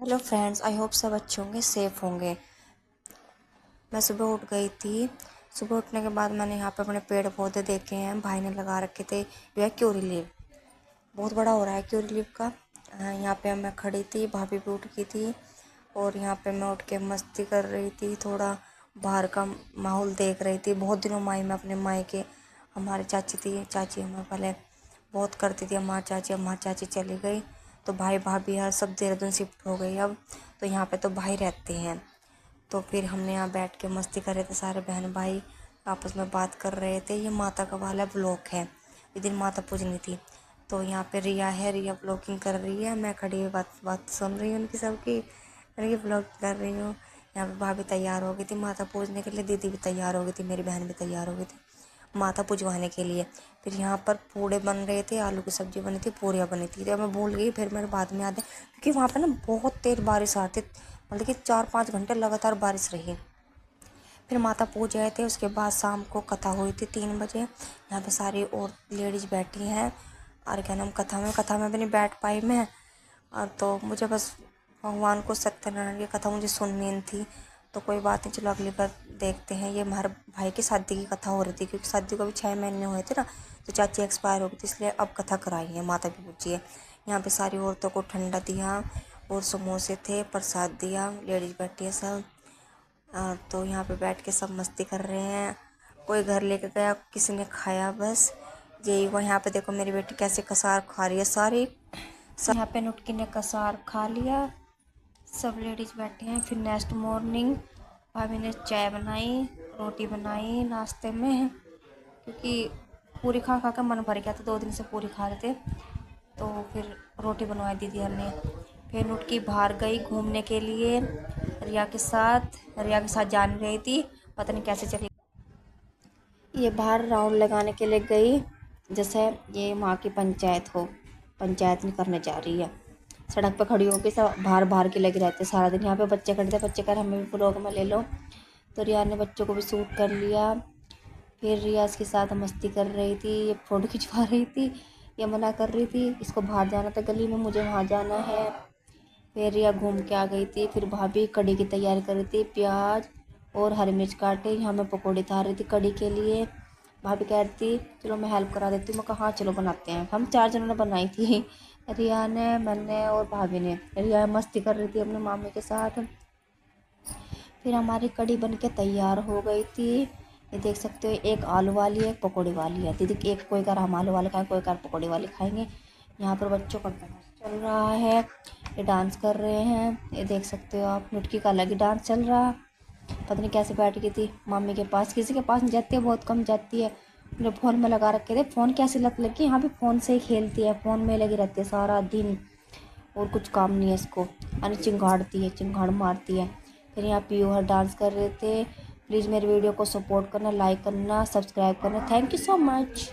Hello friends, I hope सब अच्छे होंगे, सेफ होंगे। मैं सुबह उठ गई थी। सुबह उठने के बाद मैंने यहाँ पे अपने पेड़ पौधे देखे हैं। भाई ने लगा रखे थे जो है क्यूरी लीव, बहुत बड़ा हो रहा है क्यूरी लीव का। यहाँ पे मैं खड़ी थी, भाभी भी उठ गई थी और यहाँ पे मैं उठ के मस्ती कर रही थी, थोड़ा बाहर का माहौल देख रही थी। बहुत दिनों मैं अपने मायके, हमारी चाची थी, चाची हमें पहले बहुत करती थी। हमारी चाची चली गई तो भाई भाभी यार सब देहरादून शिफ्ट हो गई अब। तो यहाँ पे तो भाई रहते हैं। तो फिर हमने यहाँ बैठ के मस्ती कर रहे थे, सारे बहन भाई आपस में बात कर रहे थे। ये माता का वाला ब्लॉग है, इस दिन माता पूजनी थी। तो यहाँ पे रिया है, रिया ब्लॉगिंग कर रही है, मैं खड़ी हुई बात बात सुन रही हूँ उनकी सबकी, और ये ब्लॉग कर रही हूँ। यहाँ पे भाभी तैयार हो गई थी माता पूजने के लिए, दीदी भी तैयार हो गई थी, मेरी बहन भी तैयार हो गई थी माता पुजवाने के लिए। फिर यहाँ पर पूड़े बन रहे थे, आलू की सब्जी बनी थी, पूरियाँ बनी थी। तो मैं भूल गई, फिर मेरे बाद में याद है क्योंकि वहाँ पर ना बहुत तेज बारिश आती, मतलब कि 4-5 घंटे लगातार बारिश रही। फिर माता पूज रहे थे, उसके बाद शाम को कथा हुई थी 3 बजे। यहाँ पे सारी और लेडीज़ बैठी हैं और क्या नाम कथा में भी नहीं बैठ पाई मैं। और तो मुझे बस भगवान को सत्यनारायण की कथा मुझे सुननी थी। तो कोई बात नहीं, चलो अगली बार देखते हैं। ये हमारे भाई की शादी की कथा हो रही थी क्योंकि शादी को भी 6 महीने हुए थे ना, तो चाची एक्सपायर हो गई थी, इसलिए अब कथा कराई है, माता भी पूजी है। यहाँ पे सारी औरतों को ठंडा दिया और समोसे थे, प्रसाद दिया, लेडीज़ बैठी है सब। तो यहाँ पे बैठ के सब मस्ती कर रहे हैं। कोई घर लेके गया, किसी ने खाया, बस यही हुआ। यहाँ पे देखो मेरी बेटी कैसे कसार खा रही है सारी। यहाँ पे नुटकी ने कसार खा लिया। सब लेडीज़ बैठे हैं। फिर नेक्स्ट मॉर्निंग भाभी ने चाय बनाई, रोटी बनाई नाश्ते में, क्योंकि पूरी खा खा कर मन भर गया था, 2 दिन से पूरी खा रहे थे। तो फिर रोटी बनवाई दीदी ने। फिर नुटकी बाहर गई घूमने के लिए रिया के साथ जान रही थी, पता नहीं कैसे चली। ये बाहर राउंड लगाने के लिए गई, जैसे ये वहाँ की पंचायत हो, पंचायत नहीं करने जा रही है। सड़क पर खड़ी होकर सब बाहर बाहर के लगे रहते सारा दिन। यहाँ पे बच्चे खड़े थे, बच्चे कह हमें भी ब्लॉग में ले लो। तो रिया ने बच्चों को भी शूट कर लिया। फिर रिया इसके साथ मस्ती कर रही थी, ये फ़ोटो खिंचवा रही थी, ये मना कर रही थी इसको बाहर जाना था गली में, मुझे वहाँ जाना है। फिर रिया घूम के आ गई थी। फिर भाभी कड़ी की तैयारी कर रही थी, प्याज और हरी मिर्च काटे, यहाँ मैं पकौड़ी तार रही थी कड़ी के लिए। भाभी कह रही थी चलो मैं हेल्प करा देती हूँ। मैं कहा हाँ चलो बनाते हैं। हम 4 जनों ने बनाई थी, रिया ने, मैंने और भाभी ने। रिया मस्ती कर रही थी अपने मामी के साथ। फिर हमारी कड़ी बन के तैयार हो गई थी। ये देख सकते हो, एक आलू वाली है, एक पकौड़ी वाली है। दीदी एक कोई कर हम आलू वाले खाएँ, कोई कर पकौड़ी वाली खाएंगे। यहाँ पर बच्चों का डांस चल रहा है, ये डांस कर रहे हैं, ये देख सकते हो आप। नुटकी का अलग ही डांस चल रहा। पता नहीं कैसे बैठ गई थी मम्मी के पास, किसी के पास नहीं जाती है, बहुत कम जाती है। अपने फ़ोन में लगा रखे थे। फ़ोन कैसी लत लगी, यहाँ भी फ़ोन से ही खेलती है, फ़ोन में लगी रहती है सारा दिन, और कुछ काम नहीं है इसको। यानी चिंगाड़ती है, चिंगाड़ मारती है। फिर यहाँ पीयू हर डांस कर रहे थे। प्लीज़ मेरी वीडियो को सपोर्ट करना, लाइक करना, सब्सक्राइब करना। Thank you so much.